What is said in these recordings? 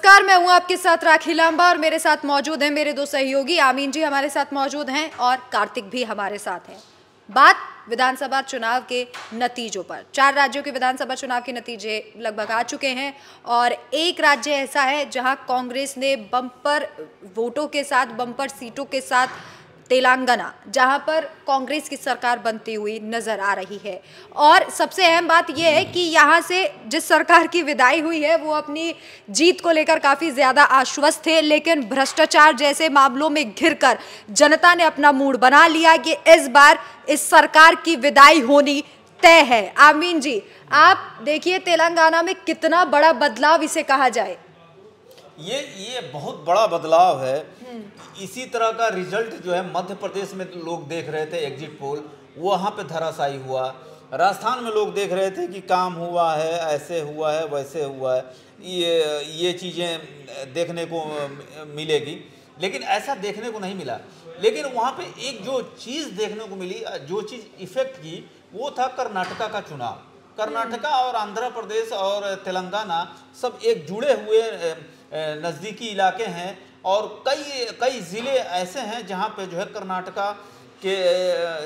नमस्कार, मैं हूं आपके साथ राखी लांबा और मेरे साथ मौजूद हैं मेरे दो सहयोगी। आमीन जी हमारे साथ मौजूद हैं और कार्तिक भी हमारे साथ हैं। बात विधानसभा चुनाव के नतीजों पर। 4 राज्यों के विधानसभा चुनाव के नतीजे लगभग आ चुके हैं और एक राज्य ऐसा है जहां कांग्रेस ने बम्पर वोटों के साथ, बम्पर सीटों के साथ, तेलंगाना, जहां पर कांग्रेस की सरकार बनती हुई नजर आ रही है। और सबसे अहम बात यह है कि यहां से जिस सरकार की विदाई हुई है वो अपनी जीत को लेकर काफ़ी ज़्यादा आश्वस्त थे, लेकिन भ्रष्टाचार जैसे मामलों में घिरकर जनता ने अपना मूड बना लिया कि इस बार इस सरकार की विदाई होनी तय है। आमीन जी, आप देखिए तेलंगाना में कितना बड़ा बदलाव इसे कहा जाए। ये बहुत बड़ा बदलाव है। इसी तरह का रिजल्ट जो है मध्य प्रदेश में लोग देख रहे थे, एग्जिट पोल वहाँ पे धराशायी हुआ। राजस्थान में लोग देख रहे थे कि काम हुआ है, ऐसे हुआ है, वैसे हुआ है, ये चीज़ें देखने को मिलेगी, लेकिन ऐसा देखने को नहीं मिला। लेकिन वहाँ पे एक जो चीज़ देखने को मिली, जो चीज़ इफेक्ट की, वो था कर्नाटका का चुनाव। कर्नाटका और आंध्र प्रदेश और तेलंगाना सब एक जुड़े हुए नज़दीकी इलाके हैं और कई ज़िले ऐसे हैं जहाँ पे जो है कर्नाटका के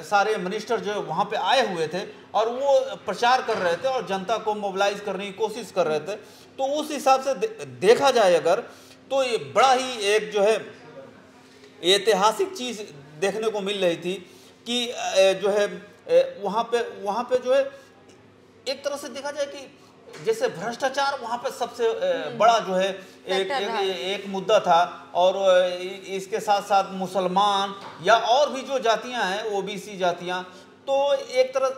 सारे मिनिस्टर जो वहाँ पे आए हुए थे और वो प्रचार कर रहे थे और जनता को मोबिलाइज करने की कोशिश कर रहे थे। तो उस हिसाब से देखा जाए अगर, तो ये बड़ा ही एक जो है ऐतिहासिक चीज़ देखने को मिल रही थी कि जो है वहाँ पे जो है एक तरह से देखा जाए कि जैसे भ्रष्टाचार वहाँ पे सबसे बड़ा जो है एक मुद्दा था। और इसके साथ साथ मुसलमान या और भी जो जातियाँ हैं, ओबीसी जातियाँ, तो एक तरह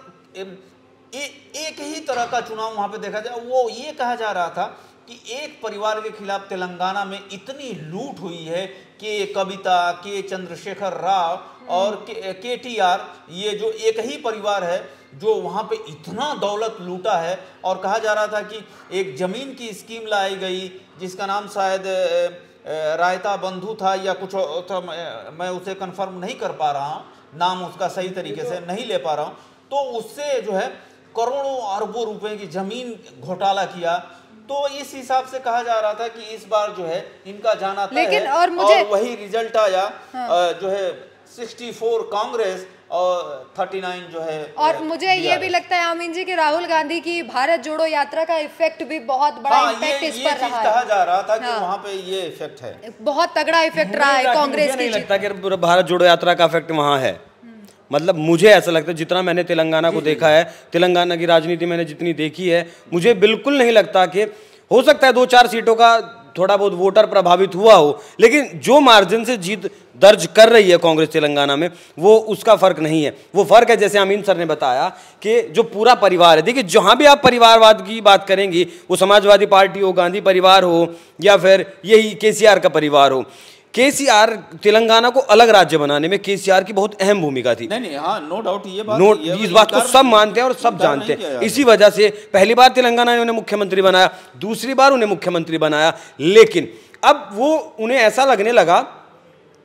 एक ही तरह का चुनाव वहाँ पे देखा जाए। वो ये कहा जा रहा था कि एक परिवार के खिलाफ तेलंगाना में इतनी लूट हुई है कि कविता, के चंद्रशेखर राव और केटीआर, ये जो एक ही परिवार है जो वहाँ पे इतना दौलत लूटा है। और कहा जा रहा था कि एक ज़मीन की स्कीम लाई गई जिसका नाम शायद रायता बंधु था या कुछ था, मैं उसे कंफर्म नहीं कर पा रहा हूँ, नाम उसका सही तरीके से नहीं ले पा रहा हूँ। तो उससे जो है करोड़ों अरबों रुपए की ज़मीन घोटाला किया। तो इस हिसाब से कहा जा रहा था कि इस बार जो है इनका जाना तय है। और वही रिजल्ट आया। जो है 64 कांग्रेस और 39 जो है। और मुझे ये भी लगता है आमीन जी कि राहुल गांधी की भारत जोड़ो यात्रा का इफेक्ट भी बहुत बड़ा इफेक्ट इस पर रहा है। कहा जा रहा था कि वहाँ पे ये इफेक्ट है, बहुत तगड़ा इफेक्ट रहा है कांग्रेस की। नहीं लगता कि भारत जोड़ो यात्रा का इफेक्ट वहाँ है। मतलब मुझे ऐसा लगता है, जितना मैंने तेलंगाना को देखा है, तेलंगाना की राजनीति मैंने जितनी देखी है, मुझे बिल्कुल नहीं लगता कि हो सकता है 2-4 सीटों का थोड़ा बहुत वोटर प्रभावित हुआ हो, लेकिन जो मार्जिन से जीत दर्ज कर रही है कांग्रेस तेलंगाना में, वो उसका फर्क नहीं है। वो फर्क है, जैसे अमीन सर ने बताया, कि जो पूरा परिवार है। देखिए, जहां भी आप परिवारवाद की बात करेंगी, वो समाजवादी पार्टी हो, गांधी परिवार हो, या फिर यही केसीआर का परिवार हो, केसीआर तेलंगाना को अलग राज्य बनाने में केसीआर की बहुत अहम भूमिका थी। नहीं, हाँ, नो डाउट, इस बात को सब मानते हैं और सब जानते हैं। इसी वजह से पहली बार तेलंगाना ने उन्हें मुख्यमंत्री बनाया, दूसरी बार उन्हें मुख्यमंत्री बनाया। लेकिन अब वो उन्हें ऐसा लगने लगा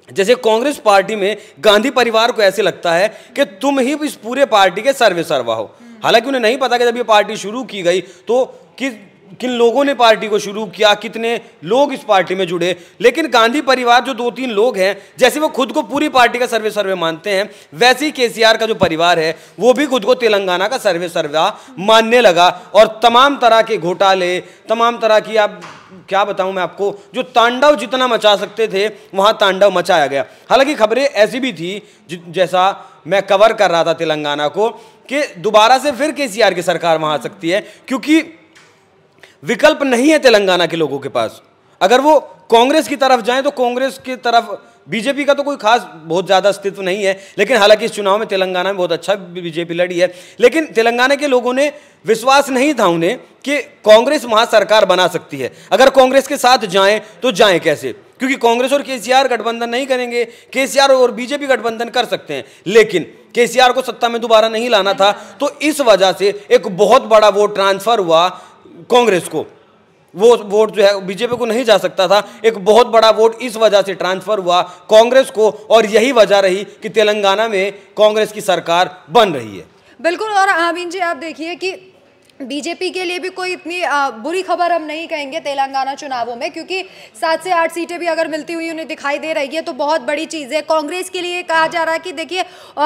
जैसे कांग्रेस पार्टी में गांधी परिवार को ऐसे लगता है कि तुम ही इस पूरे पार्टी के सर्वे सर्वा हो। हालांकि उन्हें नहीं पता कि जब ये पार्टी शुरू की गई तो किन लोगों ने पार्टी को शुरू किया, कितने लोग इस पार्टी में जुड़े। लेकिन गांधी परिवार जो 2-3 लोग हैं, जैसे वो खुद को पूरी पार्टी का सर्वे मानते हैं, वैसे ही केसीआर का जो परिवार है वो भी खुद को तेलंगाना का सर्वा मानने लगा। और तमाम तरह के घोटाले, तमाम तरह की, आप क्या बताऊं मैं आपको, जो तांडव जितना मचा सकते थे वहां तांडव मचाया गया। हालांकि खबरें ऐसी भी थी, जैसा मैं कवर कर रहा था तेलंगाना को, कि दोबारा से फिर केसीआर की सरकार वहां आ सकती है, क्योंकि विकल्प नहीं है तेलंगाना के लोगों के पास। अगर वो कांग्रेस की तरफ जाएं तो कांग्रेस की तरफ बीजेपी का तो कोई खास बहुत ज़्यादा अस्तित्व नहीं है। लेकिन हालांकि इस चुनाव में तेलंगाना में बहुत अच्छा बीजेपी लड़ी है, लेकिन तेलंगाना के लोगों ने विश्वास नहीं था उन्हें कि कांग्रेस वहाँ सरकार बना सकती है। अगर कांग्रेस के साथ जाएं तो जाएं कैसे, क्योंकि कांग्रेस और केसीआर गठबंधन नहीं करेंगे। केसीआर और बीजेपी गठबंधन कर सकते हैं, लेकिन केसीआर को सत्ता में दोबारा नहीं लाना था। तो इस वजह से एक बहुत बड़ा वोट ट्रांसफर हुआ कांग्रेस को। वो वोट जो है बीजेपी को नहीं जा सकता था, एक बहुत बड़ा वोट इस वजह से ट्रांसफर हुआ कांग्रेस को, और यही वजह रही कि तेलंगाना में कांग्रेस की सरकार बन रही है। बिल्कुल। और आमीन जी, आप देखिए कि बीजेपी के लिए भी कोई इतनी बुरी खबर हम नहीं कहेंगे तेलंगाना चुनावों में, क्योंकि 7 से 8 सीटें भी अगर मिलती हुई उन्हें दिखाई दे रही है तो बहुत बड़ी चीज़ है। कांग्रेस के लिए कहा जा रहा है कि देखिए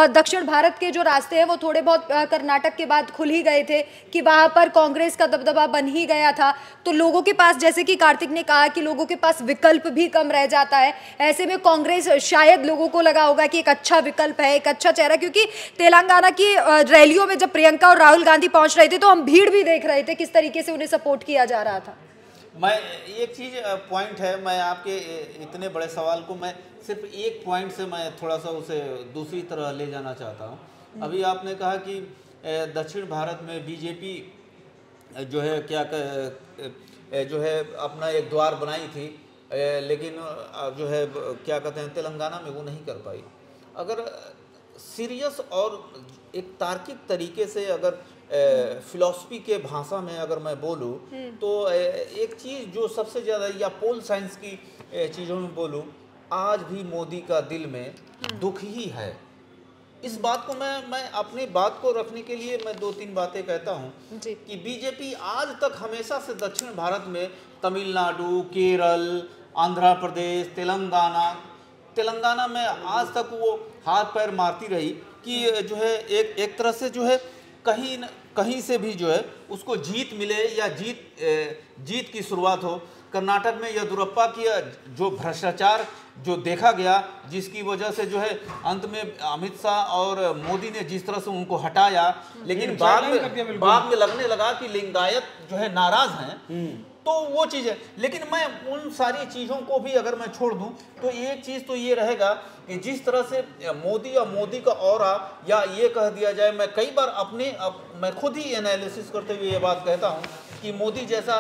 दक्षिण भारत के जो रास्ते हैं वो थोड़े बहुत कर्नाटक के बाद खुल ही गए थे, कि वहाँ पर कांग्रेस का दबदबा बन ही गया था, तो लोगों के पास, जैसे कि कार्तिक ने कहा, कि लोगों के पास विकल्प भी कम रह जाता है। ऐसे में कांग्रेस शायद लोगों को लगा होगा कि एक अच्छा विकल्प है, एक अच्छा चेहरा, क्योंकि तेलंगाना की रैलियों में जब प्रियंका और राहुल गांधी पहुंच रहे थे तो हम भीड़ भी देख रहे थे किस तरीके से उन्हें सपोर्ट किया जा रहा था। मैं एक चीज़ पॉइंट है, मैं आपके इतने बड़े सवाल को मैं सिर्फ एक पॉइंट से मैं थोड़ा सा उसे दूसरी तरह ले जाना चाहता हूँ। अभी आपने कहा कि दक्षिण भारत में बीजेपी जो है जो है अपना एक द्वार बनाई थी, लेकिन जो है क्या कहते हैं तेलंगाना में वो नहीं कर पाई। अगर सीरियस और एक तार्किक तरीके से अगर फिलॉसफी के भाषा में अगर मैं बोलूँ तो एक चीज़ जो सबसे ज़्यादा, या पोल साइंस की चीज़ों में बोलूँ, आज भी मोदी का दिल में दुख ही है। इस बात को मैं अपनी बात को रखने के लिए मैं 2-3 बातें कहता हूँ कि बीजेपी आज तक हमेशा से दक्षिण भारत में तमिलनाडु, केरल, आंध्र प्रदेश, तेलंगाना में आज तक वो हाथ पैर मारती रही कि जो है एक तरह से जो है कहीं से भी जो है उसको जीत मिले या जीत की शुरुआत हो। कर्नाटक में येदियुरप्पा की जो भ्रष्टाचार जो देखा गया, जिसकी वजह से जो है अंत में अमित शाह और मोदी ने जिस तरह से उनको हटाया, लेकिन बाद में लगने लगा कि लिंगायत जो है नाराज हैं, तो वो चीज़ है। लेकिन मैं उन सारी चीज़ों को भी अगर मैं छोड़ दूं तो एक चीज़ तो ये रहेगा कि जिस तरह से मोदी और मोदी का ऑरा, या ये कह दिया जाए, मैं कई बार मैं खुद ही एनालिसिस करते हुए ये बात कहता हूं कि मोदी जैसा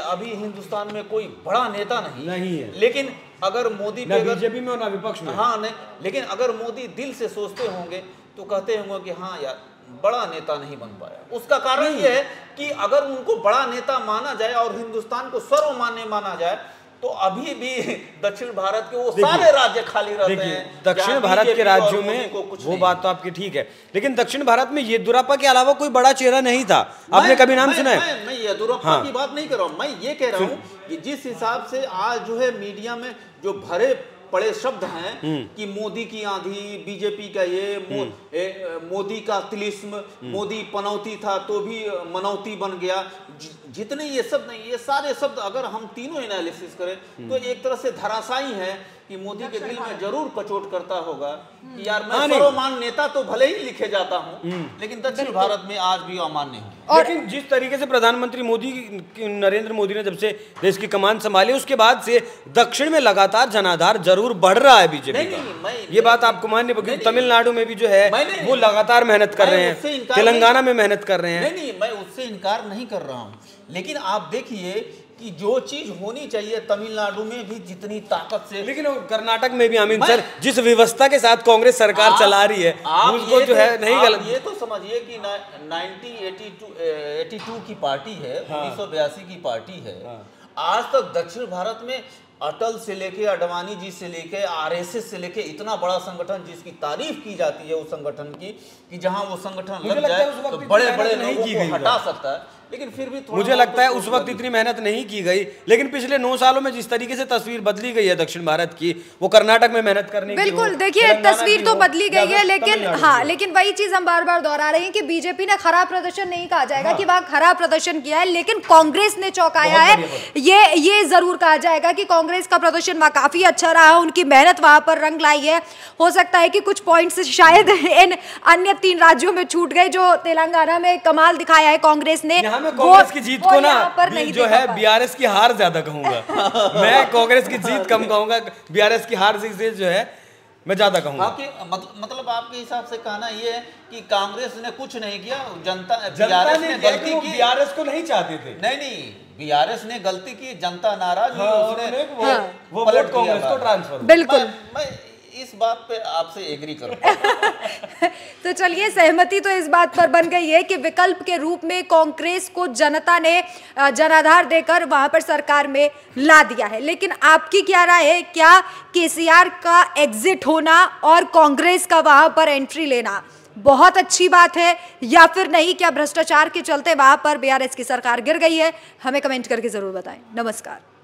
अभी हिंदुस्तान में कोई बड़ा नेता नहीं है। लेकिन अगर मोदी बीजेपी में और ना विपक्ष में, हाँ नहीं, लेकिन अगर मोदी दिल से सोचते होंगे तो कहते होंगे कि हाँ यार बड़ा नेता नहीं बन पाया। उसका कारण यह है कि अगर उनको बड़ा नेता माना जाए और हिंदुस्तान को सर्वमान्य माना जाए तो अभी भी दक्षिण भारत के वो सारे राज्य खाली रहते हैं। दक्षिण भारत के राज्यों में वो बात तो आपकी ठीक है, लेकिन दक्षिण भारत में येदियुरप्पा के अलावा कोई बड़ा चेहरा नहीं था। आपने कभी नाम सुना है? मैं येदियुरप्पा की बात नहीं कर रहा हूँ, मैं ये कह रहा हूँ कि जिस हिसाब से आज जो है मीडिया में जो भरे बड़े शब्द हैं कि मोदी की आंधी, बीजेपी का ये, मोदी का तिलिस्म, मोदी पनौती था तो भी मनौती बन गया, जितने ये शब्द नहीं, ये सारे शब्द अगर हम तीनों एनालिसिस करें तो एक तरह से धराशायी है कि मोदी के दिल में जरूर कचोट करता होगा कि यार मैं सर्वमान्य नेता तो भले ही लिखे जाता हूं, लेकिन दक्षिण भारत में आज भी अमान्य हूं। लेकिन जिस तरीके से प्रधानमंत्री नरेंद्र मोदी ने जब से देश की कमान संभाली, उसके बाद से दक्षिण में लगातार जनाधार जरूर बढ़ रहा है बीजेपी का। ये बात आपको माननी पड़ेगी। तमिलनाडु में भी जो है वो लगातार मेहनत कर रहे हैं, तेलंगाना में मेहनत कर रहे हैं। नहीं, मैं उससे इनकार नहीं कर रहा हूँ, लेकिन आप देखिए कि जो चीज होनी चाहिए तमिलनाडु में भी जितनी ताकत से, लेकिन कर्नाटक में भी अमीन सर जिस व्यवस्था के साथ कांग्रेस सरकार चला रही है उसको जो है नहीं गलत। ये तो समझिए कि 1982 की पार्टी है, 1982 की पार्टी है। आज तक दक्षिण भारत में अटल से लेके अडवाणी जी से लेके आरएसएस से लेके इतना बड़ा संगठन जिसकी तारीफ की जाती है उस संगठन की, कि जहां वो संगठन लग जाए तो बड़े बड़े लोगों को हटा सकता है, लेकिन फिर भी मुझे लगता है उस वक्त इतनी मेहनत नहीं की गई। लेकिन पिछले 9 सालों में जिस तरीके से तस्वीर बदली गई है दक्षिण भारत की, वो कर्नाटक में मेहनत करने की, बिल्कुल देखिए तस्वीर तो बदली गई है, लेकिन हाँ, लेकिन वही चीज हम बार बार दोहरा रहे हैं कि बीजेपी ने खराब प्रदर्शन नहीं कहा जाएगा कि वह खराब प्रदर्शन किया है, लेकिन कांग्रेस ने चौंकाया है, ये जरूर कहा जाएगा कि कांग्रेस का प्रदर्शन वहां काफी अच्छा रहा, उनकी मेहनत वहां पर रंग लाई है। हो सकता है कि कुछ पॉइंट्स शायद इन अन्य 3 राज्यों में छूट गए, जो तेलंगाना में कमाल दिखाया है कांग्रेस ने। कांग्रेस की जीत को ना जो है बीआरएस की हार ज्यादा कहूंगा मैं कांग्रेस की जीत कम कहूंगा, बीआरएस की हार से जो है मैं ज्यादा कहूंगा। मतलब आपके हिसाब से कहना ये है कि कांग्रेस ने कुछ नहीं किया, जनता ने गलती की, बीआरएस को नहीं चाहते थे। नहीं, बीआरएस ने गलती की, जनता नाराज हुई, उसने वो वोट कांग्रेस को ट्रांसफर। बिल्कुल, मैं इस बात पे आपसे एग्री करूं। तो चलिए, सहमति तो इस बात पर बन गई है कि विकल्प के रूप में कांग्रेस को जनता ने जनाधार देकर वहां पर सरकार में ला दिया है। लेकिन आपकी क्या राय है, क्या केसीआर का एग्जिट होना और कांग्रेस का वहां पर एंट्री लेना बहुत अच्छी बात है या फिर नहीं? क्या भ्रष्टाचार के चलते वहां पर बीआरएस की सरकार गिर गई है? हमें कमेंट करके जरूर बताएं। नमस्कार।